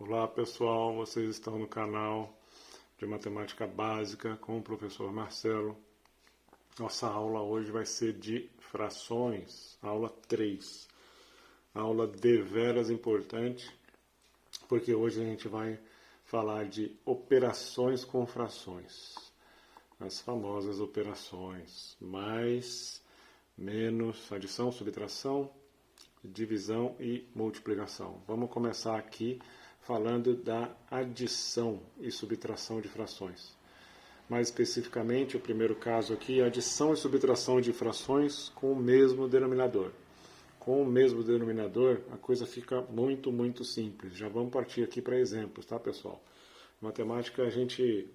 Olá pessoal, vocês estão no canal de Matemática Básica com o professor Marcelo. Nossa aula hoje vai ser de frações, aula 3. Aula deveras importante, porque hoje a gente vai falar de operações com frações. As famosas operações mais, menos, adição, subtração, divisão e multiplicação. Vamos começar aqui falando da adição e subtração de frações. Mais especificamente, o primeiro caso aqui é adição e subtração de frações com o mesmo denominador. Com o mesmo denominador, a coisa fica muito simples. Já vamos partir aqui para exemplos, tá, pessoal? Matemática a gente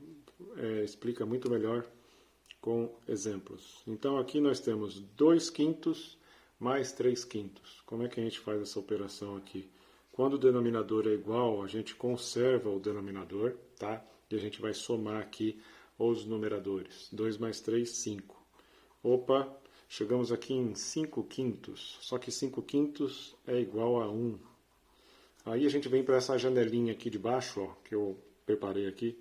explica muito melhor com exemplos. Então, aqui nós temos 2/5 mais 3/5. Como é que a gente faz essa operação aqui? Quando o denominador é igual, a gente conserva o denominador, tá? E a gente vai somar aqui os numeradores. 2 mais 3, 5. Opa, chegamos aqui em 5/5. Só que 5/5 é igual a 1. Aí a gente vem para essa janelinha aqui de baixo, ó, que eu preparei aqui,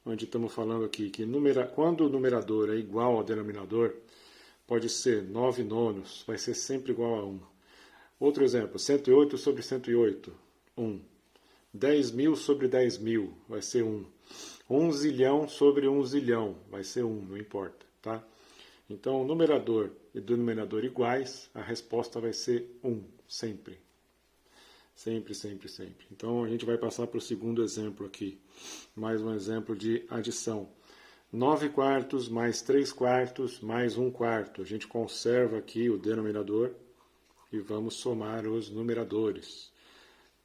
onde estamos falando aqui que quando o numerador é igual ao denominador, pode ser 9/9, vai ser sempre igual a 1. Outro exemplo, 108 sobre 108, 1. 10.000 sobre 10.000, vai ser 1. 1 zilhão sobre 1 zilhão, vai ser 1, não importa, tá? Então, o numerador e denominador iguais, a resposta vai ser 1, sempre. Sempre. Então, a gente vai passar para o segundo exemplo aqui. Mais um exemplo de adição. 9/4 mais 3/4 mais 1/4. A gente conserva aqui o denominador e vamos somar os numeradores.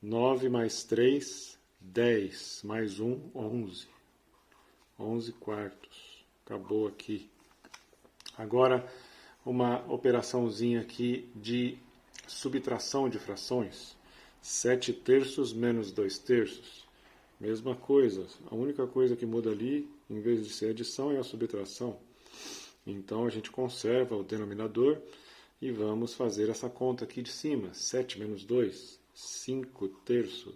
9 mais 3, 10. Mais 1, 11. 11/4. Acabou aqui. Agora, uma operaçãozinha aqui de subtração de frações. 7/3 menos 2/3. Mesma coisa. A única coisa que muda ali, em vez de ser adição, é a subtração. Então, a gente conserva o denominador e vamos fazer essa conta aqui de cima. 7 menos 2, 5/3.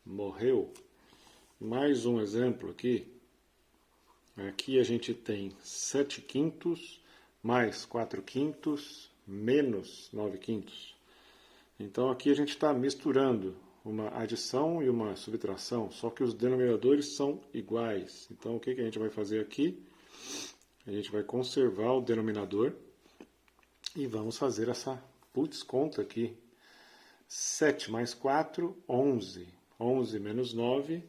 Morreu. Mais um exemplo aqui. Aqui a gente tem 7/5 mais 4/5 menos 9/5. Então aqui a gente está misturando uma adição e uma subtração, só que os denominadores são iguais. Então o que a gente vai fazer aqui? A gente vai conservar o denominador e vamos fazer essa conta aqui. 7 mais 4, 11. 11 menos 9,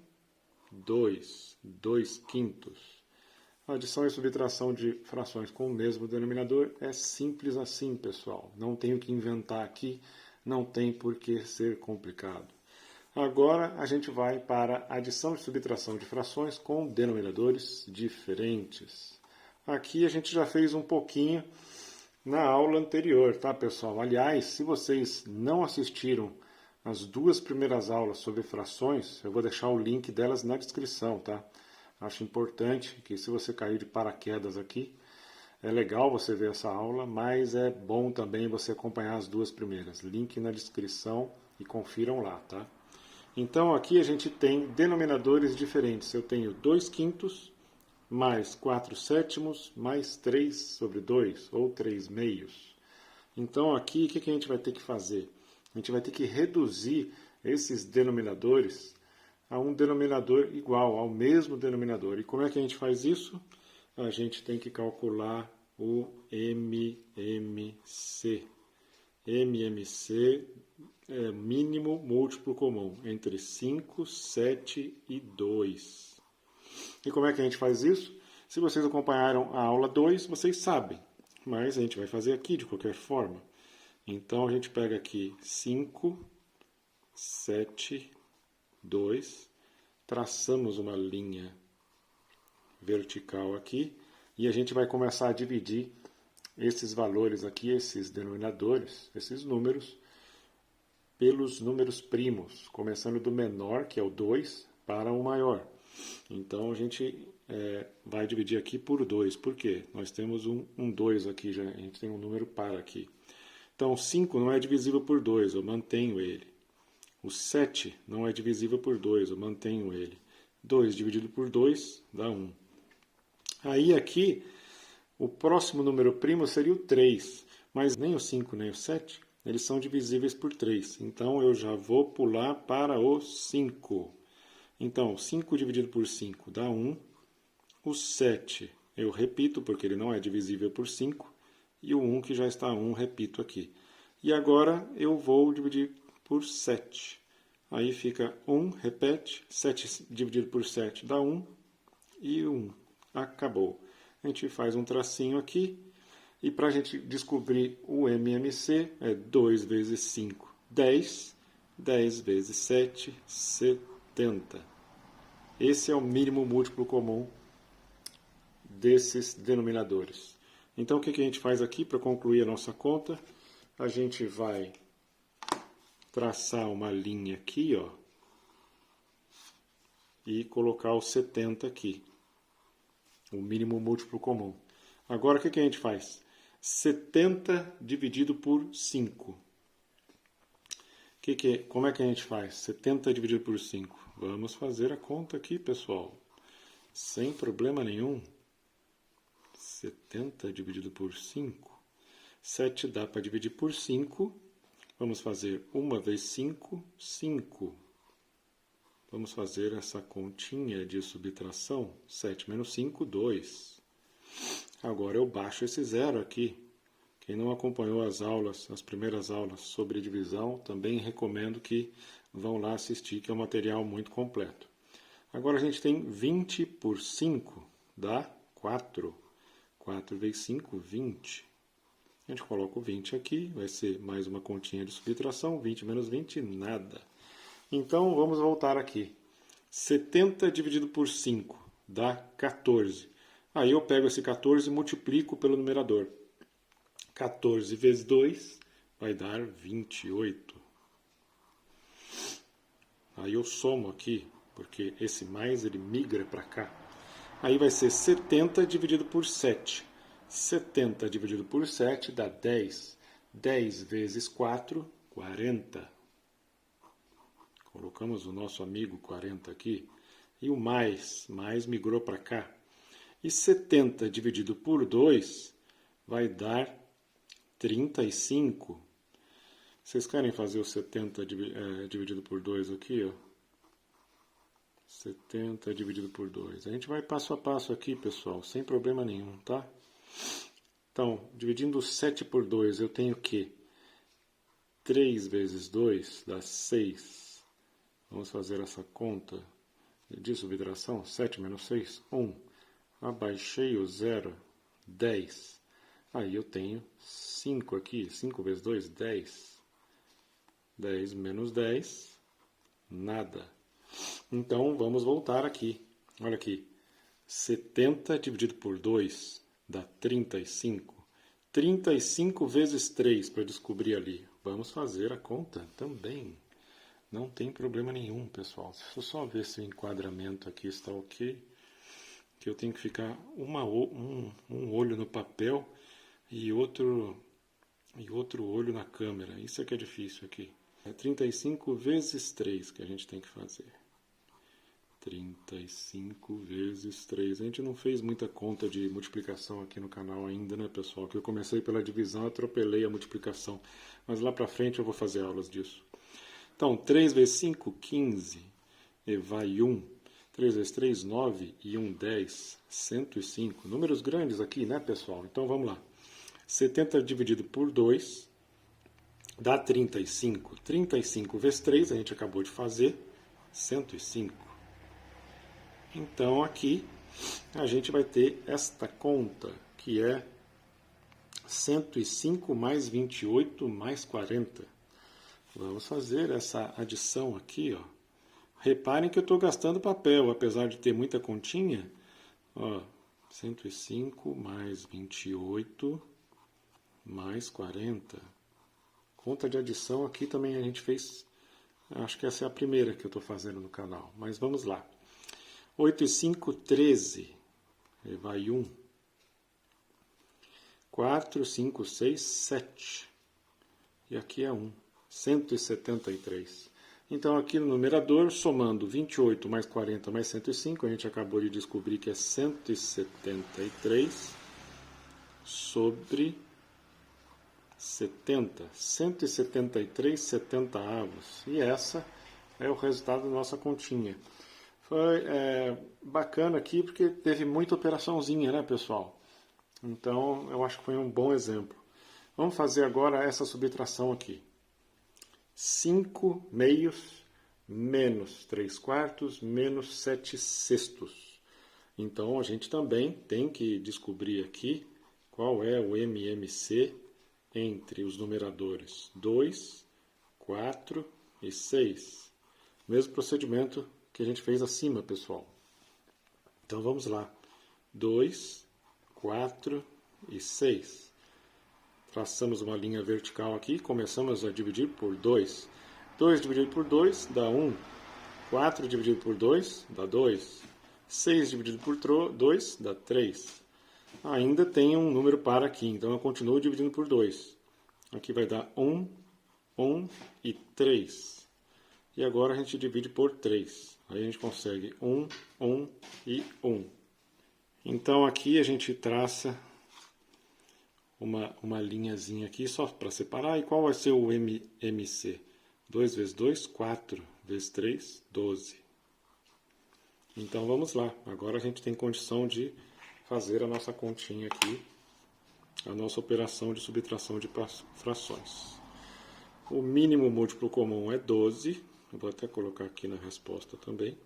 2. 2/5. A adição e subtração de frações com o mesmo denominador é simples assim, pessoal. Não tenho que inventar aqui, não tem por que ser complicado. Agora a gente vai para a adição e subtração de frações com denominadores diferentes. Aqui a gente já fez um pouquinho na aula anterior, tá, pessoal? Aliás, se vocês não assistiram as duas primeiras aulas sobre frações, eu vou deixar o link delas na descrição, tá? Acho importante que, se você cair de paraquedas aqui, é legal você ver essa aula, mas é bom também você acompanhar as duas primeiras. Link na descrição e confiram lá, tá? Então, aqui a gente tem denominadores diferentes. Eu tenho 2/5 mais 4/7 mais 3 sobre 2, ou 3/2. Então, aqui, o que a gente vai ter que fazer? A gente vai ter que reduzir esses denominadores a um denominador igual, ao mesmo denominador. E como é que a gente faz isso? A gente tem que calcular o MMC. MMC é mínimo múltiplo comum, entre 5, 7 e 2. E como é que a gente faz isso? Se vocês acompanharam a aula 2, vocês sabem. Mas a gente vai fazer aqui de qualquer forma. Então, a gente pega aqui 5, 7, 2. Traçamos uma linha vertical aqui. E a gente vai começar a dividir esses valores aqui, esses denominadores, esses números, pelos números primos. Começando do menor, que é o 2, para o maior. Então, a gente vai dividir aqui por 2. Por quê? Nós temos um 2 aqui, a gente tem um número par aqui. Então, 5 não é divisível por 2, eu mantenho ele. O 7 não é divisível por 2, eu mantenho ele. 2 dividido por 2 dá 1. Aí aqui, o próximo número primo seria o 3, mas nem o 5 nem o 7, eles são divisíveis por 3. Então eu já vou pular para o 5. Então, 5 dividido por 5 dá 1. O 7 eu repito, porque ele não é divisível por 5. E o 1 que já está 1, repito aqui. E agora eu vou dividir por 7. Aí fica 1, repete. 7 dividido por 7 dá 1. E 1. Acabou. A gente faz um tracinho aqui. E para a gente descobrir o MMC, é 2 vezes 5, 10. 10 vezes 7, 70. Esse é o mínimo múltiplo comum desses denominadores. Então, o que a gente faz aqui para concluir a nossa conta? A gente vai traçar uma linha aqui, ó, e colocar o 70 aqui, o mínimo múltiplo comum. Agora, o que a gente faz? 70 dividido por 5. Como é que a gente faz? 70 dividido por 5. Vamos fazer a conta aqui, pessoal. Sem problema nenhum. 70 dividido por 5. 7 dá para dividir por 5. Vamos fazer 1 vezes 5, 5. Vamos fazer essa continha de subtração. 7 menos 5, 2. Agora eu baixo esse zero aqui. Quem não acompanhou as aulas, as primeiras aulas sobre divisão, também recomendo que vão lá assistir, que é um material muito completo. Agora a gente tem 20 por 5, dá 4. 4 vezes 5, 20. A gente coloca o 20 aqui, vai ser mais uma continha de subtração, 20 menos 20, nada. Então vamos voltar aqui. 70 dividido por 5 dá 14. Aí eu pego esse 14 e multiplico pelo numerador. 14 vezes 2 vai dar 28. Aí eu somo aqui, porque esse mais ele migra para cá. Aí vai ser 70 dividido por 7. 70 dividido por 7 dá 10. 10 vezes 4, 40. Colocamos o nosso amigo 40 aqui. E o mais migrou para cá. E 70 dividido por 2 vai dar 35. Vocês querem fazer o 70 dividido por 2 aqui, ó? 70 dividido por 2. A gente vai passo a passo aqui, pessoal, sem problema nenhum, tá? Então, dividindo 7 por 2, eu tenho que 3 vezes 2 dá 6. Vamos fazer essa conta de subtração. 7 menos 6, 1. Abaixei o 0, 10. Aí eu tenho 5 aqui. 5 vezes 2, 10. 10 menos 10, nada. Então, vamos voltar aqui. Olha aqui. 70 dividido por 2 dá 35. 35 vezes 3 para descobrir ali. Vamos fazer a conta também. Não tem problema nenhum, pessoal. Deixa eu só ver se o enquadramento aqui está ok. Que eu tenho que ficar um olho no papel e outro olho na câmera. Isso é que é difícil aqui. É 35 vezes 3 que a gente tem que fazer. 35 vezes 3. A gente não fez muita conta de multiplicação aqui no canal ainda, né, pessoal? Que eu comecei pela divisão, atropelei a multiplicação. Mas lá pra frente eu vou fazer aulas disso. Então, 3 vezes 5, 15. E vai 1. 3 vezes 3, 9. E 1, 10. 105. Números grandes aqui, né, pessoal? Então, vamos lá. 70 dividido por 2 dá 35. 35 vezes 3, a gente acabou de fazer, 105. Então, aqui, a gente vai ter esta conta, que é 105 mais 28 mais 40. Vamos fazer essa adição aqui, ó. Reparem que eu estou gastando papel, apesar de ter muita continha. Ó, 105 mais 28 mais 40. Conta de adição aqui também a gente fez, acho que essa é a primeira que eu estou fazendo no canal, mas vamos lá. 8 e 5, 13, e vai 1. 4, 5, 6, 7, e aqui é 1, 173. Então, aqui no numerador, somando 28 mais 40 mais 105, a gente acabou de descobrir que é 173 sobre 70. 173 70avos. E essa é o resultado da nossa continha. Foi bacana aqui porque teve muita operaçãozinha, né, pessoal? Então, eu acho que foi um bom exemplo. Vamos fazer agora essa subtração aqui. 5 meios menos 3 quartos menos 7 sextos. Então, a gente também tem que descobrir aqui qual é o MMC entre os numeradores 2, 4 e 6. Mesmo procedimento que a gente fez acima, pessoal. Então, vamos lá. 2, 4 e 6. Traçamos uma linha vertical aqui, começamos a dividir por 2. 2 dividido por 2 dá 1. 4 dividido por 2 dá 2. 6 dividido por 2 dá 3. Ainda tem um número par aqui, então eu continuo dividindo por 2. Aqui vai dar 1, 1 e 3. E agora a gente divide por 3. Aí a gente consegue 1, 1 e 1. Então aqui a gente traça uma linhazinha aqui só para separar. E qual vai ser o MMC? 2 vezes 2, 4 vezes 3, 12. Então vamos lá. Agora a gente tem condição de fazer a nossa continha aqui, a nossa operação de subtração de frações. O mínimo múltiplo comum é 12. Eu vou até colocar aqui na resposta também.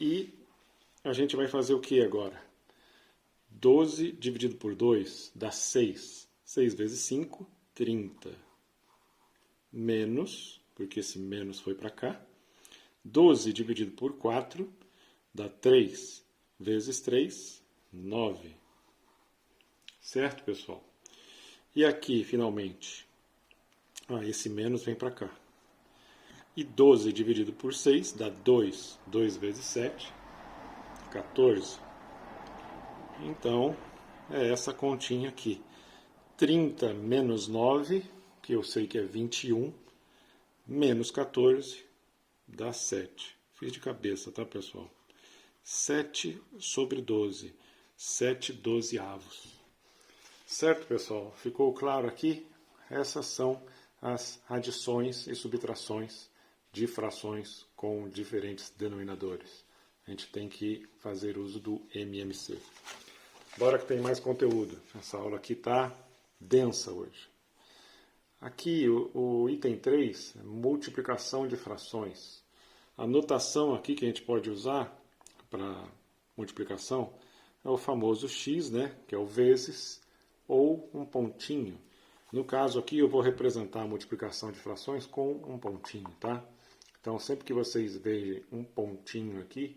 E a gente vai fazer o que agora? 12 dividido por 2 dá 6. 6 vezes 5, 30. Menos, porque esse menos foi para cá. 12 dividido por 4 dá 3. Vezes 3, 9. Certo, pessoal? E aqui, finalmente, esse menos vem para cá. E 12 dividido por 6 dá 2. 2 vezes 7, 14. Então, é essa continha aqui. 30 menos 9, que eu sei que é 21, menos 14, dá 7. Fiz de cabeça, tá, pessoal? 7 sobre 12. 7 dozeavos. Certo, pessoal? Ficou claro aqui? Essas são as adições e subtrações de frações com diferentes denominadores. A gente tem que fazer uso do MMC. Bora que tem mais conteúdo. Essa aula aqui está densa hoje. Aqui o item 3, multiplicação de frações. A notação aqui que a gente pode usar para multiplicação é o famoso x, né, que é o vezes, ou um pontinho. No caso aqui eu vou representar a multiplicação de frações com um pontinho, tá? Então sempre que vocês vejam um pontinho aqui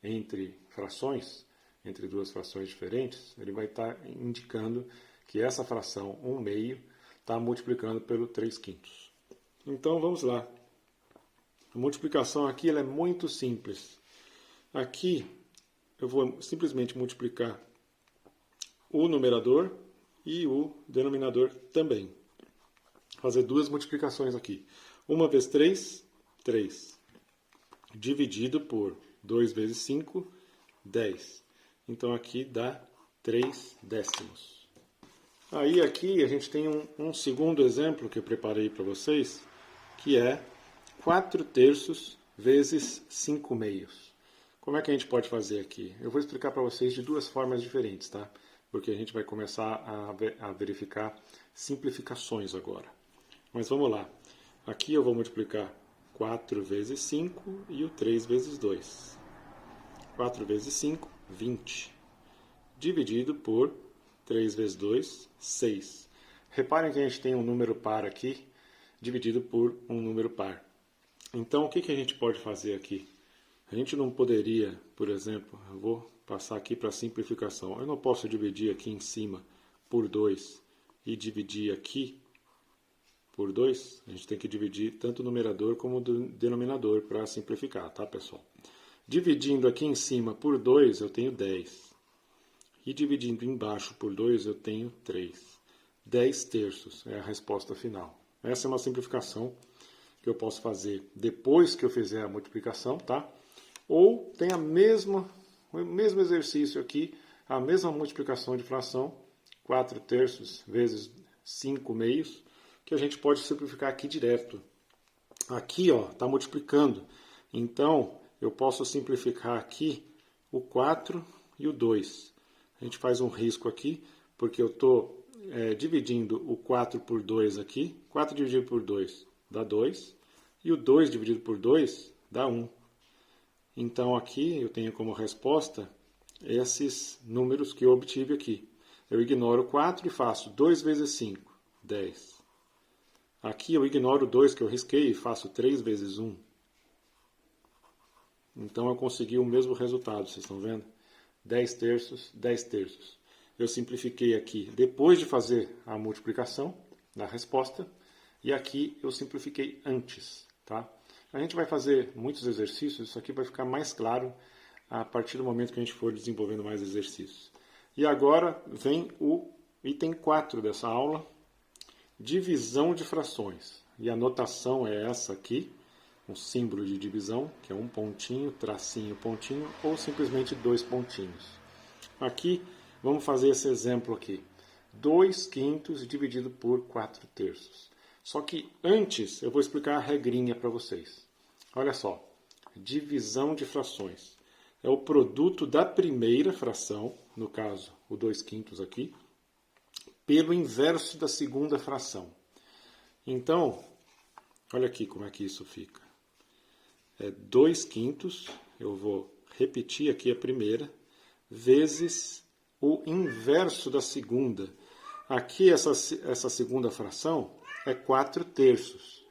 entre frações, entre duas frações diferentes, ele vai estar indicando que essa fração 1/2 está multiplicando pelo 3/5. Então vamos lá. A multiplicação aqui ela é muito simples. Aqui eu vou simplesmente multiplicar o numerador e o denominador também. Fazer duas multiplicações aqui. 1 vezes 3, 3. Dividido por 2 vezes 5, 10. Então aqui dá 3 décimos. Aí aqui a gente tem um segundo exemplo que eu preparei para vocês, que é 4 terços vezes 5 meios. Como é que a gente pode fazer aqui? Eu vou explicar para vocês de duas formas diferentes, tá? Porque a gente vai começar a verificar simplificações agora. Mas vamos lá. Aqui eu vou multiplicar 4 vezes 5 e o 3 vezes 2. 4 vezes 5, 20. Dividido por 3 vezes 2, 6. Reparem que a gente tem um número par aqui, dividido por um número par. Então, o que a gente pode fazer aqui? A gente não poderia, por exemplo, eu vou passar aqui para simplificação. Eu não posso dividir aqui em cima por 2 e dividir aqui por 2. A gente tem que dividir tanto o numerador como o denominador para simplificar, tá, pessoal? Dividindo aqui em cima por 2, eu tenho 10. E dividindo embaixo por 2, eu tenho 3. 10 terços é a resposta final. Essa é uma simplificação que eu posso fazer depois que eu fizer a multiplicação, tá? Ou tem o mesmo exercício aqui, a mesma multiplicação de fração, 4 terços vezes 5 meios, que a gente pode simplificar aqui direto. Aqui, ó, está multiplicando. Então, eu posso simplificar aqui o 4 e o 2. A gente faz um risco aqui, porque eu estou dividindo o 4 por 2 aqui. 4 dividido por 2 dá 2. E o 2 dividido por 2 dá 1. Então, aqui eu tenho como resposta esses números que eu obtive aqui. Eu ignoro o 4 e faço 2 vezes 5, 10. Aqui eu ignoro o 2 que eu risquei e faço 3 vezes 1. Então eu consegui o mesmo resultado, vocês estão vendo? 10 terços, 10 terços. Eu simplifiquei aqui depois de fazer a multiplicação da resposta. E aqui eu simplifiquei antes, tá? A gente vai fazer muitos exercícios, isso aqui vai ficar mais claro a partir do momento que a gente for desenvolvendo mais exercícios. E agora vem o item 4 dessa aula, divisão de frações. E a notação é essa aqui, um símbolo de divisão, que é um pontinho, tracinho, pontinho, ou simplesmente 2 pontinhos. Aqui, vamos fazer esse exemplo aqui. 2 quintos dividido por 4 terços. Só que antes eu vou explicar a regrinha para vocês. Olha só, divisão de frações. É o produto da primeira fração, no caso o 2 quintos aqui, pelo inverso da segunda fração. Então, olha aqui como é que isso fica. É 2 quintos, eu vou repetir aqui a primeira, vezes o inverso da segunda. Aqui essa segunda fração é 4 terços.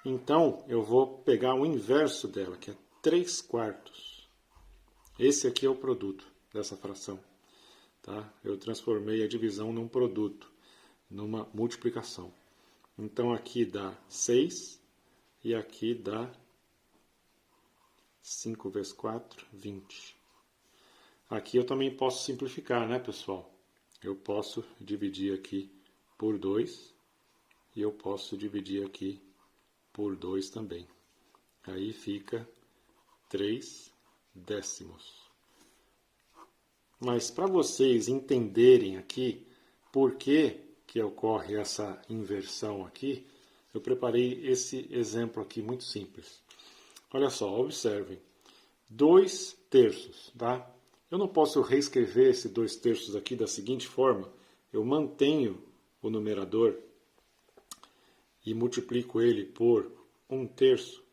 Então, eu vou pegar o inverso dela, que é 3 quartos. Esse aqui é o produto dessa fração. Tá? Eu transformei a divisão num produto, numa multiplicação. Então, aqui dá 6 e aqui dá 5 vezes 4, 20. Aqui eu também posso simplificar, né, pessoal? Eu posso dividir aqui por 2 e eu posso dividir aqui por 2 também. Aí fica 3 décimos. Mas para vocês entenderem aqui por que ocorre essa inversão aqui, eu preparei esse exemplo aqui muito simples. Olha só, observem. 2 terços, tá? Eu não posso reescrever esse 2 terços aqui da seguinte forma. Eu mantenho o numerador e multiplico ele por 1 terço.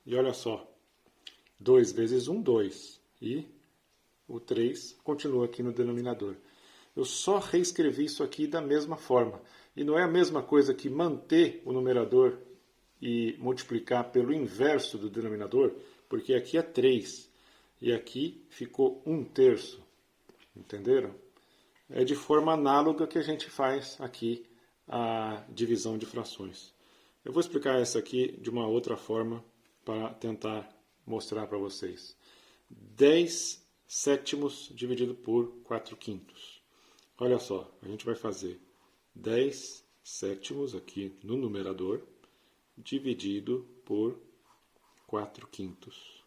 E olha só, 2 vezes 1, 2. E o 3 continua aqui no denominador. Eu só reescrevi isso aqui da mesma forma. E não é a mesma coisa que manter o numerador e multiplicar pelo inverso do denominador, porque aqui é 3 e aqui ficou 1 terço. Entenderam? É de forma análoga que a gente faz aqui a divisão de frações. Eu vou explicar essa aqui de uma outra forma para tentar mostrar para vocês. 10 sétimos dividido por 4 quintos. Olha só, a gente vai fazer 10 sétimos aqui no numerador, dividido por 4 quintos.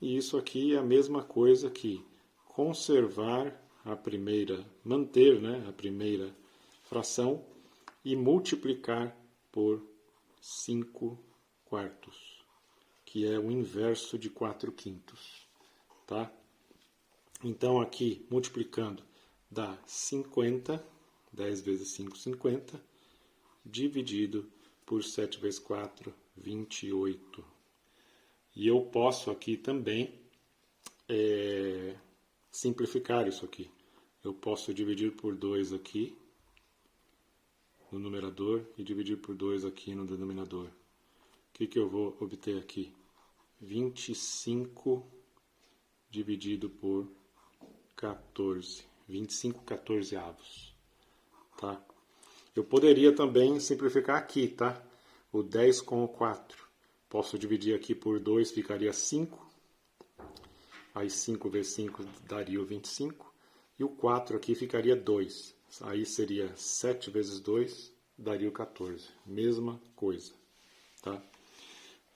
E isso aqui é a mesma coisa que conservar a primeira, manter, né, a primeira fração e multiplicar por 5 quartos, que é o inverso de 4 quintos. Tá? Então, aqui, multiplicando, dá 50, 10 vezes 5, 50, dividido por 7 vezes 4, 28. E eu posso aqui também simplificar isso aqui. Eu posso dividir por 2 aqui no numerador e dividir por 2 aqui no denominador. O que eu vou obter aqui? 25 dividido por 14. 25 14avos. Tá? Eu poderia também simplificar aqui, tá? O 10 com o 4. Posso dividir aqui por 2, ficaria 5. Aí 5 vezes 5 daria o 25. E o 4 aqui ficaria 2. Aí seria 7 vezes 2, daria o 14. Mesma coisa. tá?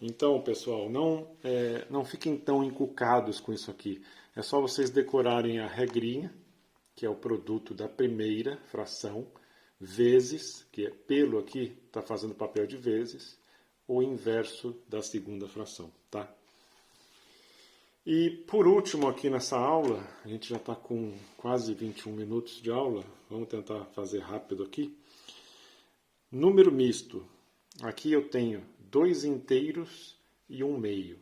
Então, pessoal, não fiquem tão encucados com isso aqui. É só vocês decorarem a regrinha, que é o produto da primeira fração, vezes, que é pelo aqui, está fazendo papel de vezes, o inverso da segunda fração, tá? E por último aqui nessa aula, a gente já está com quase 21 minutos de aula, vamos tentar fazer rápido aqui. Número misto, aqui eu tenho 2 inteiros e 1 meio.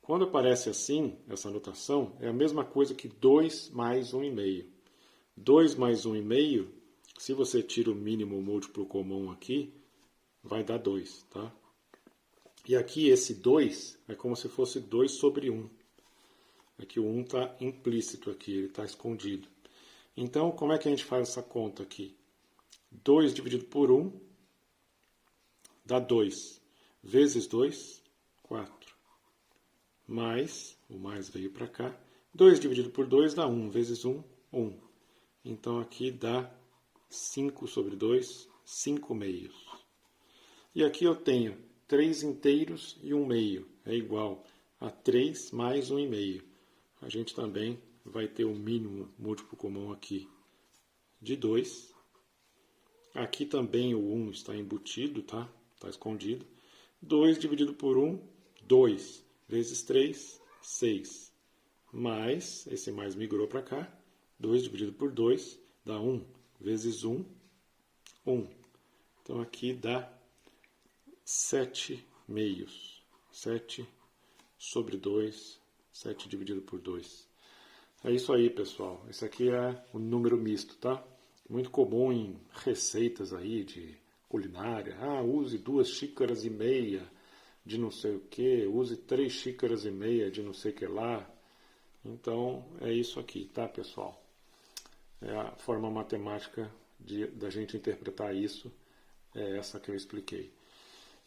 Quando aparece assim, essa notação, é a mesma coisa que 2 mais 1,5. 2 mais 1,5, se você tira o mínimo múltiplo comum aqui, vai dar 2, tá? E aqui esse 2 é como se fosse 2 sobre 1. Aqui o 1 está implícito aqui, ele está escondido. Então, como é que a gente faz essa conta aqui? 2 dividido por 1 dá 2. Vezes 2, 4. Mais, o mais veio para cá. 2 dividido por 2 dá 1. Vezes 1, 1. Então aqui dá 5 sobre 2, 5 meios. E aqui eu tenho 3 inteiros e 1 meio. É igual a 3 mais 1,5. A gente também vai ter o mínimo múltiplo comum aqui de 2. Aqui também o 1 está embutido, tá? Está escondido. 2 dividido por 1, 2. Vezes 3, 6. Mais, esse mais migrou para cá. 2 dividido por 2 dá 1. Vezes 1, 1. Então aqui dá 7 meios. 7 sobre 2, 7 dividido por 2. É isso aí, pessoal. Esse aqui é o número misto, tá? Muito comum em receitas aí de culinária. Ah, use 2 xícaras e meia de não sei o que, use 3 xícaras e meia de não sei o que lá. Então, é isso aqui, tá, pessoal? É a forma matemática da gente interpretar isso, é essa que eu expliquei.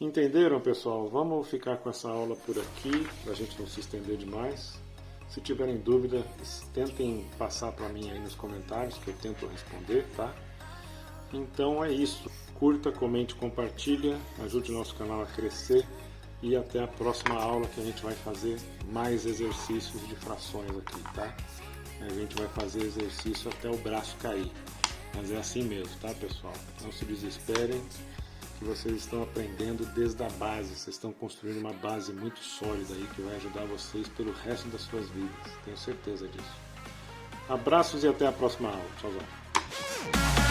Entenderam, pessoal? Vamos ficar com essa aula por aqui, para a gente não se estender demais. Se tiverem dúvida, tentem passar para mim aí nos comentários, que eu tento responder, tá? Então é isso. Curta, comente, compartilha, ajude o nosso canal a crescer e até a próxima aula que a gente vai fazer mais exercícios de frações aqui, tá? A gente vai fazer exercício até o braço cair, mas é assim mesmo, tá, pessoal? Não se desesperem, que vocês estão aprendendo desde a base, vocês estão construindo uma base muito sólida aí que vai ajudar vocês pelo resto das suas vidas, tenho certeza disso. Abraços e até a próxima aula. Tchau, tchau.